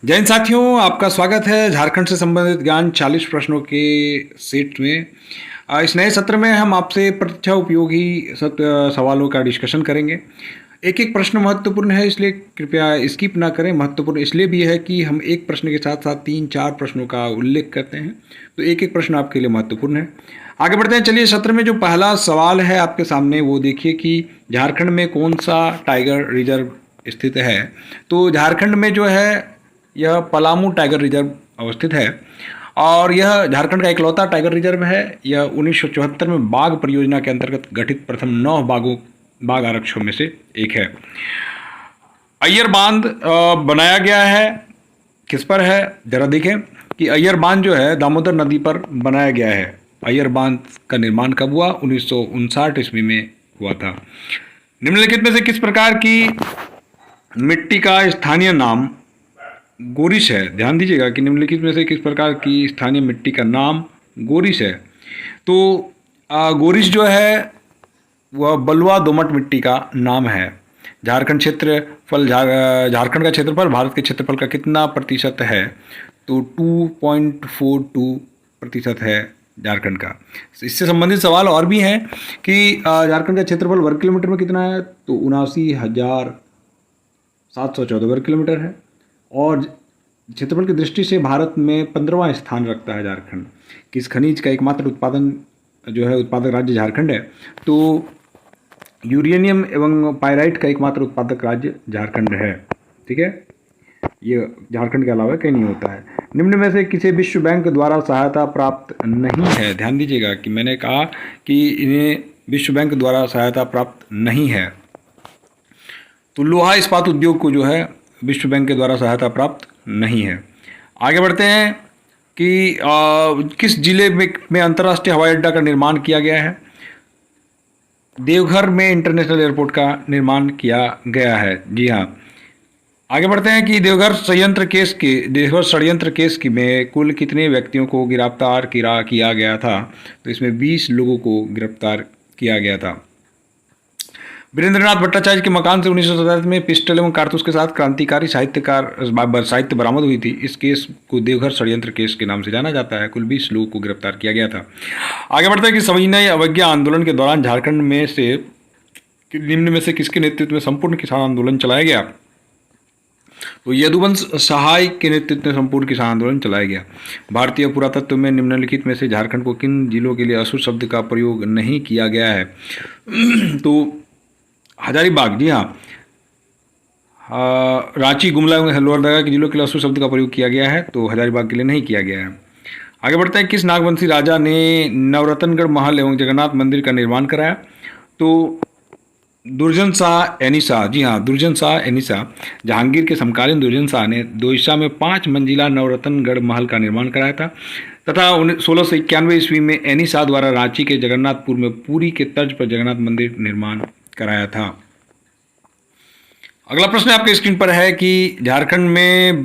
जय हिंद साथियों, आपका स्वागत है झारखंड से संबंधित ज्ञान 40 प्रश्नों के सेट में। इस नए सत्र में हम आपसे परीक्षा उपयोगी सवालों का डिस्कशन करेंगे। एक एक प्रश्न महत्वपूर्ण है, इसलिए कृपया स्किप ना करें। महत्वपूर्ण इसलिए भी है कि हम एक प्रश्न के साथ साथ 3-4 प्रश्नों का उल्लेख करते हैं, तो एक एक प्रश्न आपके लिए महत्वपूर्ण है। आगे बढ़ते हैं। चलिए, सत्र में जो पहला सवाल है आपके सामने, वो देखिए कि झारखंड में कौन सा टाइगर रिजर्व स्थित है। तो झारखंड में जो है यह पलामू टाइगर रिजर्व अवस्थित है और यह झारखंड का इकलौता टाइगर रिजर्व है। यह 1974 में बाघ परियोजना के अंतर्गत गठित प्रथम 9 बाघ आरक्षकों में से एक है। अय्यर बांध बनाया गया है, किस पर है जरा देखें कि अय्यर बांध जो है दामोदर नदी पर बनाया गया है। अय्यर बांध का निर्माण कब हुआ? 1959 ईस्वी में हुआ था। निम्नलिखित में से किस प्रकार की मिट्टी का स्थानीय नाम गोरिश है? ध्यान दीजिएगा कि निम्नलिखित में से किस प्रकार की स्थानीय मिट्टी का नाम गोरिश है। तो गोरिश जो है वह बलुआ दोमट मिट्टी का नाम है। झारखंड झारखंड का क्षेत्रफल भारत के क्षेत्रफल का कितना प्रतिशत है? तो 2.42% है झारखंड का। इससे संबंधित सवाल और भी हैं कि झारखंड का क्षेत्रफल वर्ग किलोमीटर में कितना है? तो 79,714 वर्ग किलोमीटर है और क्षेत्रफल की दृष्टि से भारत में 15वां स्थान रखता है झारखंड। किस खनिज का एकमात्र उत्पादक राज्य झारखंड है? तो यूरेनियम एवं पाइराइट का एकमात्र उत्पादक राज्य झारखंड है। ठीक है, ये झारखंड के अलावा कहीं नहीं होता है। निम्न में से किसी विश्व बैंक द्वारा सहायता प्राप्त नहीं है? ध्यान दीजिएगा कि मैंने कहा कि इन्हें विश्व बैंक द्वारा सहायता प्राप्त नहीं है। तो लोहा इस्पात उद्योग को जो है विश्व बैंक के द्वारा सहायता प्राप्त नहीं है। आगे बढ़ते हैं कि किस जिले में अंतर्राष्ट्रीय हवाई अड्डा का निर्माण किया गया है? देवघर में इंटरनेशनल एयरपोर्ट का निर्माण किया गया है। जी हाँ। आगे बढ़ते हैं कि देवघर षड्यंत्र केस में कुल कितने व्यक्तियों को गिरफ्तार किया गया था? तो इसमें 20 लोगों को गिरफ्तार किया गया था। वीरेंद्रनाथ भट्टाचार्य के मकान से 1977 में पिस्टल एवं कारतूस के साथ क्रांतिकारी साहित्य बरामद हुई थी। इस केस को देवघर षड्यंत्र केस के नाम से जाना जाता है। कुल 20 लोगों को गिरफ्तार किया गया था। आगे बढ़ते हैं कि सविनय अवज्ञा आंदोलन के दौरान झारखंड में से निम्न में से किसके नेतृत्व में संपूर्ण किसान आंदोलन चलाया गया? तो यदुवंश सहाय के नेतृत्व में संपूर्ण किसान आंदोलन चलाया गया। भारतीय पुरातत्व में निम्नलिखित में से झारखंड को किन जिलों के लिए असुर शब्द का प्रयोग नहीं किया गया है? तो हजारीबाग, जी हाँ, रांची, गुमला एवं लोहरदगा के जिलों के लिए असुर शब्द का प्रयोग किया गया है, तो हजारीबाग के लिए नहीं किया गया है। आगे बढ़ते हैं। किस नागवंशी राजा ने नवरत्नगढ़ महल एवं जगन्नाथ मंदिर का निर्माण कराया? तो दुर्जन शाह एनिसा, जी हाँ, दुर्जन शाह एनिसा। जहांगीर के समकालीन दुर्जन शाह ने दोईसा में 5 मंजिला नवरत्नगढ़ महल का निर्माण कराया था तथा 1691 ईस्वी में एनिसा द्वारा रांची के जगन्नाथपुर में पुरी के तर्ज पर जगन्नाथ मंदिर निर्माण कराया था। अगला प्रश्न आपके स्क्रीन पर है कि झारखंड में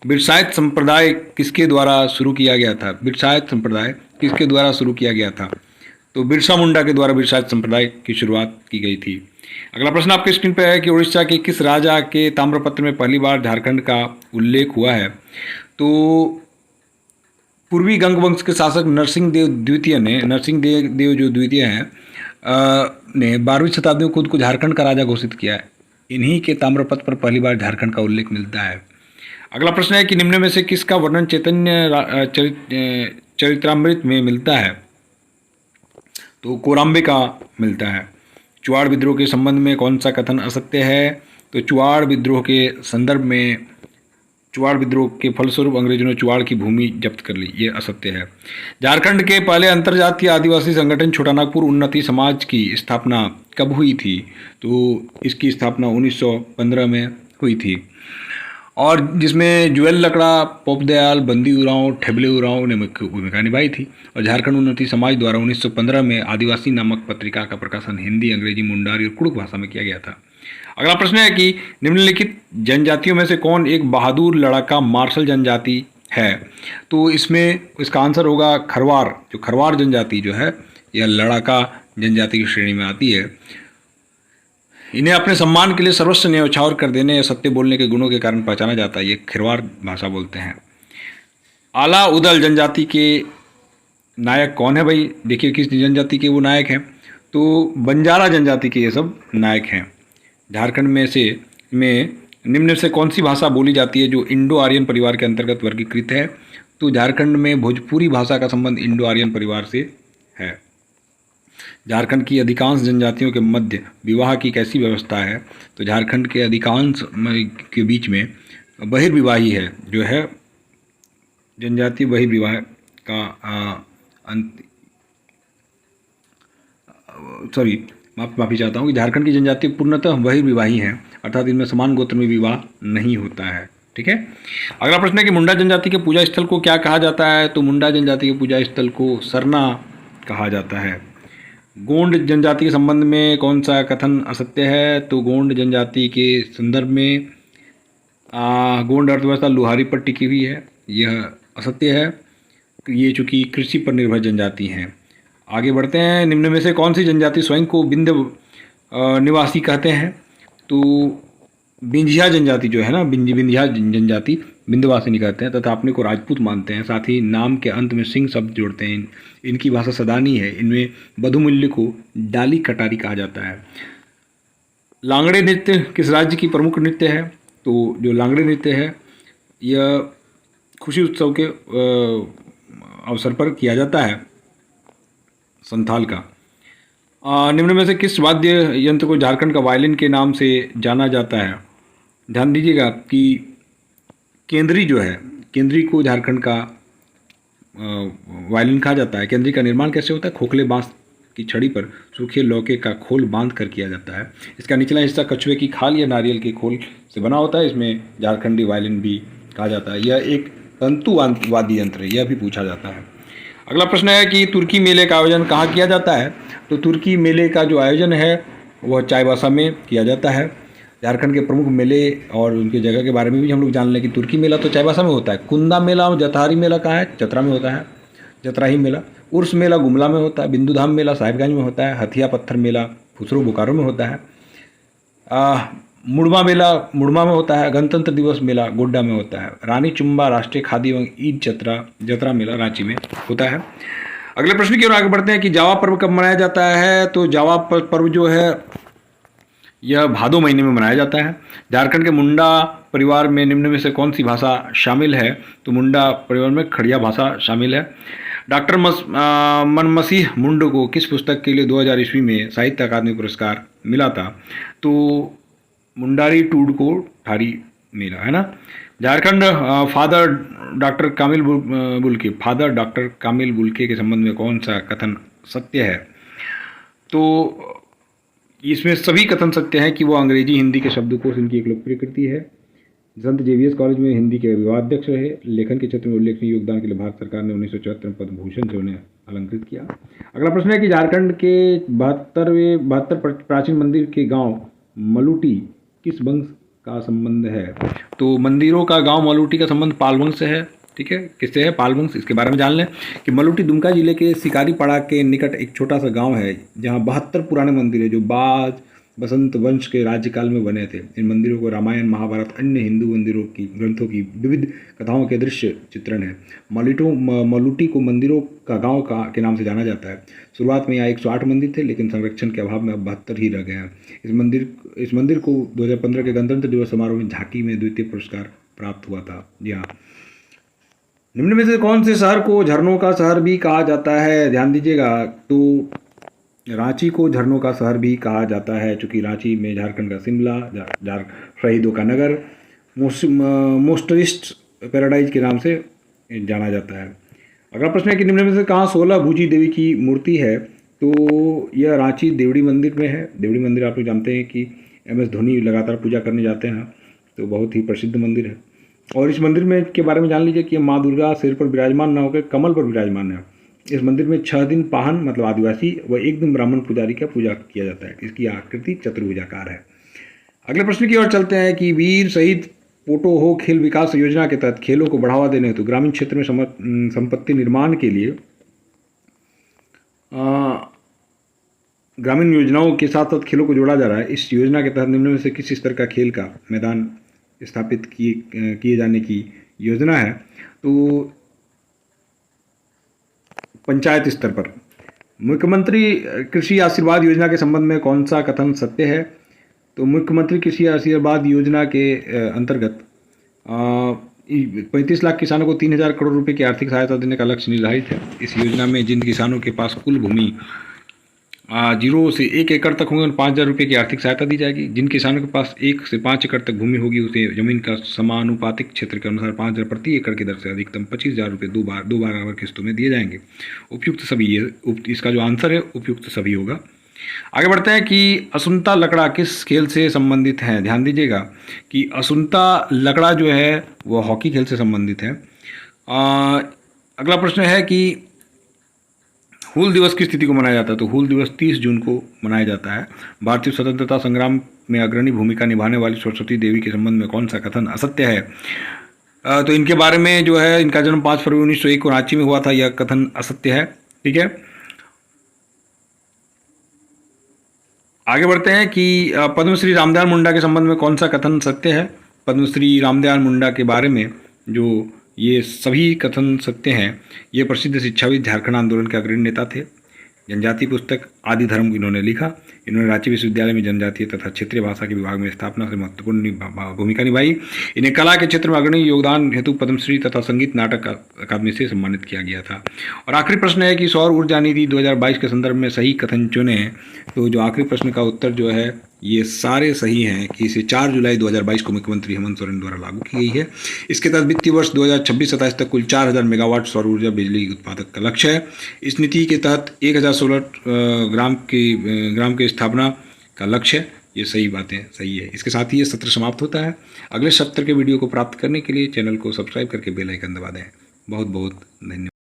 बिरसाइत संप्रदाय किसके द्वारा शुरू किया गया था? बिरसाइत संप्रदाय किसके द्वारा शुरू किया गया था? तो बिरसा मुंडा के द्वारा बिरसाइत संप्रदाय की शुरुआत की गई थी। अगला प्रश्न आपके स्क्रीन पर है कि उड़ीसा के किस राजा के ताम्रपत्र में पहली बार झारखंड का उल्लेख हुआ है? तो पूर्वी गंग वंश के शासक नरसिंह देव द्वितीय हैं ने 12वीं शताब्दी में खुद को झारखंड का राजा घोषित किया है। इन्हीं के ताम्रपत्र पर पहली बार झारखंड का उल्लेख मिलता है। अगला प्रश्न है कि निम्न में से किसका वर्णन चैतन्य चरित्रामृत में मिलता है? तो कोराम्बे का मिलता है। चुआड़ विद्रोह के संबंध में कौन सा कथन असत्य है? तो चुआड़ विद्रोह के संदर्भ में चुआड़ विद्रोह के फलस्वरूप अंग्रेजों ने चुआड़ की भूमि जब्त कर ली, ये असत्य है। झारखंड के पहले अंतर्जातीय आदिवासी संगठन छोटानागपुर उन्नति समाज की स्थापना कब हुई थी? तो इसकी स्थापना 1915 में हुई थी और जिसमें जुएल लकड़ा, पोपदयाल, बंदी उरांव, ठेबले उरांव ने मुख्य भूमिका निभाई थी। और झारखंड उन्नति समाज द्वारा 1915 में आदिवासी नामक पत्रिका का प्रकाशन हिंदी, अंग्रेजी, मुंडारी और कुड़ुक भाषा में किया गया था। अगला प्रश्न है कि निम्नलिखित जनजातियों में से कौन एक बहादुर लड़ाका मार्शल जनजाति है? तो इसमें इसका आंसर होगा खरवार। जो खरवार जनजाति जो है यह लड़ाका जनजाति की श्रेणी में आती है। इन्हें अपने सम्मान के लिए सर्वस्व न्यौछावर कर देने या सत्य बोलने के गुणों के कारण पहचाना जाता है। ये खिरवाड़ भाषा बोलते हैं। आला उदल जनजाति के नायक कौन है भाई? देखिए किस जनजाति के वो नायक हैं, तो बंजारा जनजाति के ये सब नायक हैं। झारखंड में निम्न से कौन सी भाषा बोली जाती है जो इंडो आर्यन परिवार के अंतर्गत वर्गीकृत है? तो झारखंड में भोजपुरी भाषा का संबंध इंडो आर्यन परिवार से है। झारखंड की अधिकांश जनजातियों के मध्य विवाह की कैसी व्यवस्था है? तो झारखंड के अधिकांश के बीच में बहिर्विवाही है जो है, जनजातीय बहिर्विवाह का माफ़ी चाहता हूँ कि झारखंड की जनजाति पूर्णतः बहिर्विवाही हैं, अर्थात इनमें समान गोत्र में विवाह नहीं होता है। ठीक है। अगला प्रश्न है कि मुंडा जनजाति के पूजा स्थल को क्या कहा जाता है? तो मुंडा जनजाति के पूजा स्थल को सरना कहा जाता है। गोंड जनजाति के संबंध में कौन सा कथन असत्य है? तो गोंड जनजाति के संदर्भ में गोंड अर्थव्यवस्था लोहारी पर टिकी हुई है, यह असत्य है। ये चूँकि कृषि पर निर्भर जनजाति हैं। आगे बढ़ते हैं। निम्न में से कौन सी जनजाति स्वयं को विंध्य निवासी कहते हैं? तो विंध्या जनजाति जो है ना, विंध्या जनजाति विंध्यवासिनी कहते हैं तथा अपने को राजपूत मानते हैं। साथ ही नाम के अंत में सिंह शब्द जोड़ते हैं। इनकी भाषा सदानी है। इनमें बधुमूल्य को डाली कटारी कहा जाता है। लांगड़े नृत्य किस राज्य की प्रमुख नृत्य है? तो जो लांगड़े नृत्य है यह खुशी उत्सव के अवसर पर किया जाता है, संथाल का। निम्न में से किस वाद्य यंत्र को झारखंड का वायलिन के नाम से जाना जाता है? ध्यान दीजिएगा कि केंद्री जो है, केंद्री को झारखंड का वायलिन कहा जाता है। केंद्री का निर्माण कैसे होता है? खोखले बांस की छड़ी पर सूखे लौके का खोल बांध कर किया जाता है। इसका निचला हिस्सा कछुए की खाल या नारियल के खोल से बना होता है। इसमें झारखंडी वायलिन भी कहा जाता है। यह एक तंतु वाद्य यंत्र है, यह भी पूछा जाता है। अगला प्रश्न है कि तुर्की मेले का आयोजन कहाँ किया जाता है? तो तुर्की मेले का जो आयोजन है वह चाईबासा में किया जाता है। झारखंड के प्रमुख मेले और उनकी जगह के बारे में भी हम लोग जान लें कि तुर्की मेला तो चाईबासा में होता है। कुंदा मेला और जतारी मेला कहाँ है? चतरा में होता है, जतराही मेला। उर्स मेला गुमला में होता है। बिंदुधाम मेला साहिबगंज में होता है। हथिया पत्थर मेला फुसरो बोकारो में होता है। मुड़मा मेला मुड़मा में होता है। गणतंत्र दिवस मेला गोड्डा में होता है। रानी चुम्बा राष्ट्रीय खादी एवं ईद जतरा मेला रांची में होता है। अगले प्रश्न की ओर आगे बढ़ते हैं कि जावा पर्व कब मनाया जाता है? तो जावा पर्व जो है यह भादो महीने में मनाया जाता है। झारखंड के मुंडा परिवार में निम्न में से कौन सी भाषा शामिल है? तो मुंडा परिवार में खड़िया भाषा शामिल है। डॉक्टर मनमसीह मुंडो को किस पुस्तक के लिए 2000 ईस्वी में साहित्य अकादमी पुरस्कार मिला था? तो मुंडारी टूड को ठारी मिला है ना। झारखंड फादर डॉक्टर कामिल बुल्के के संबंध में कौन सा कथन सत्य है? तो इसमें सभी कथन सत्य हैं कि वो अंग्रेजी हिंदी के शब्दकोश इनकी एक लोकप्रिय कृति है। संत जेवियर्स कॉलेज में हिंदी के विभागाध्यक्ष रहे। लेखन के क्षेत्र में उल्लेखनीय योगदान के लिए भारत सरकार ने 1974 में पद्म भूषण से उन्हें अलंकृत किया। अगला प्रश्न है कि झारखंड के 72 प्राचीन मंदिर के गांव मलूटी किस वंश का संबंध है? तो मंदिरों का गांव मलूटी का संबंध पाल वंश से है। ठीक है, किससे है? पाल वंश। इसके बारे में जान लें कि मलूटी दुमका जिले के शिकारीपाड़ा के निकट एक छोटा सा गांव है जहां 72 पुराने मंदिर है जो बाज बसंत वंश के राज्यकाल में बने थे। इन मंदिरों को रामायण महाभारत अन्य हिंदू मंदिरों की ग्रंथों की विविध कथाओं के दृश्य चित्रण है। मलूटी को मंदिरों का गांव के नाम से जाना जाता है। शुरुआत में यहाँ 108 मंदिर थे लेकिन संरक्षण के अभाव में अब 72 ही रह गए हैं। इस मंदिर को 2015 के गणतंत्र दिवस समारोह में झांकी में द्वितीय पुरस्कार प्राप्त हुआ था। जी हाँ। निम्न में से कौन से शहर को झरनों का शहर भी कहा जाता है? ध्यान दीजिएगा। तो रांची को झरनों का शहर भी कहा जाता है क्योंकि रांची में झारखंड का शिमला, शहीदों का नगर, मोस्टरिस्ट पैराडाइज के नाम से जाना जाता है। अगला प्रश्न है कि निम्न में से कहाँ 16 भुजी देवी की मूर्ति है? तो यह रांची देवड़ी मंदिर में है। देवड़ी मंदिर आप लोग जानते हैं कि MS धोनी लगातार पूजा करने जाते हैं, तो बहुत ही प्रसिद्ध मंदिर है। और इस मंदिर में के बारे में जान लीजिए कि माँ दुर्गा सिर पर विराजमान न होकर कमल पर विराजमान है। इस मंदिर में 6 दिन पाहन मतलब आदिवासी व 1 दिन ब्राह्मण पुजारी का पूजा किया जाता है। इसकी आकृति चतुर्भुजाकार है। अगले प्रश्न की ओर चलते हैं कि वीर शहीद पोटो हो खेल विकास योजना के तहत खेलों को बढ़ावा देने हेतु ग्रामीण क्षेत्र में संपत्ति निर्माण के लिए ग्रामीण योजनाओं के साथ साथ खेलों को जोड़ा जा रहा है। इस योजना के तहत निम्न में से किस स्तर का खेल का मैदान स्थापित किए जाने की योजना है? तो पंचायत स्तर पर। मुख्यमंत्री कृषि आशीर्वाद योजना के संबंध में कौन सा कथन सत्य है? तो मुख्यमंत्री कृषि आशीर्वाद योजना के अंतर्गत 35 लाख किसानों को 3,000 करोड़ रुपए की आर्थिक सहायता देने का लक्ष्य निर्धारित है। इस योजना में जिन किसानों के पास कुल भूमि 0 से 1 एकड़ तक होंगे, 5,000 रुपये की आर्थिक सहायता दी जाएगी। जिन किसानों के पास 1 से 5 एकड़ तक भूमि होगी उसे जमीन का समानुपातिक क्षेत्र के अनुसार 5,000 प्रति एकड़ की दर से अधिकतम 25,000 रुपये दो बार किस्तों में दिए जाएंगे। उपयुक्त सभी, ये इसका जो आंसर है उपयुक्त सभी होगा। आगे बढ़ते हैं कि असुनता लकड़ा किस खेल से संबंधित है? ध्यान दीजिएगा कि असुनता लकड़ा जो है वो हॉकी खेल से संबंधित है। अगला प्रश्न है कि हूल दिवस किस तिथि को मनाया जाता है? तो हूल दिवस 30 जून को मनाया जाता है। भारतीय स्वतंत्रता संग्राम में अग्रणी भूमिका निभाने वाली सरस्वती देवी के संबंध में कौन सा कथन असत्य है? तो इनके बारे में जो है, इनका जन्म 5 फरवरी 1901 को रांची में हुआ था, यह कथन असत्य है। ठीक है, आगे बढ़ते हैं कि पद्मश्री रामदयाल मुंडा के संबंध में कौन सा कथन सत्य है? पद्मश्री रामदयाल मुंडा के बारे में जो ये सभी कथन सत्य हैं। ये प्रसिद्ध शिक्षाविद, झारखंड आंदोलन के अग्रणी नेता थे। जनजाति पुस्तक आदि धर्म इन्होंने लिखा। इन्होंने रांची विश्वविद्यालय में जनजातीय तथा क्षेत्रीय भाषा के विभाग में स्थापना से महत्वपूर्ण भूमिका निभाई। इन्हें कला के क्षेत्र में अग्रणी योगदान हेतु पद्मश्री तथा संगीत नाटक अकादमी से सम्मानित किया गया था। और आखिरी प्रश्न है कि सौर ऊर्जा नीति 2022 के संदर्भ में सही कथन चुने। तो जो आखिरी प्रश्न का उत्तर जो है ये सारे सही हैं कि इसे 4 जुलाई 2022 को मुख्यमंत्री हेमंत सोरेन द्वारा लागू की गई है। इसके तहत वित्तीय वर्ष 2026-27 तक कुल 4,000 मेगावाट सौर ऊर्जा बिजली उत्पादक का लक्ष्य है। इस नीति के तहत 1,000 सोलर ग्राम की स्थापना का लक्ष्य है। ये सही बातें सही है। इसके साथ ही ये सत्र समाप्त होता है। अगले सत्र के वीडियो को प्राप्त करने के लिए चैनल को सब्सक्राइब करके बेल आइकन दबा दें। बहुत बहुत धन्यवाद।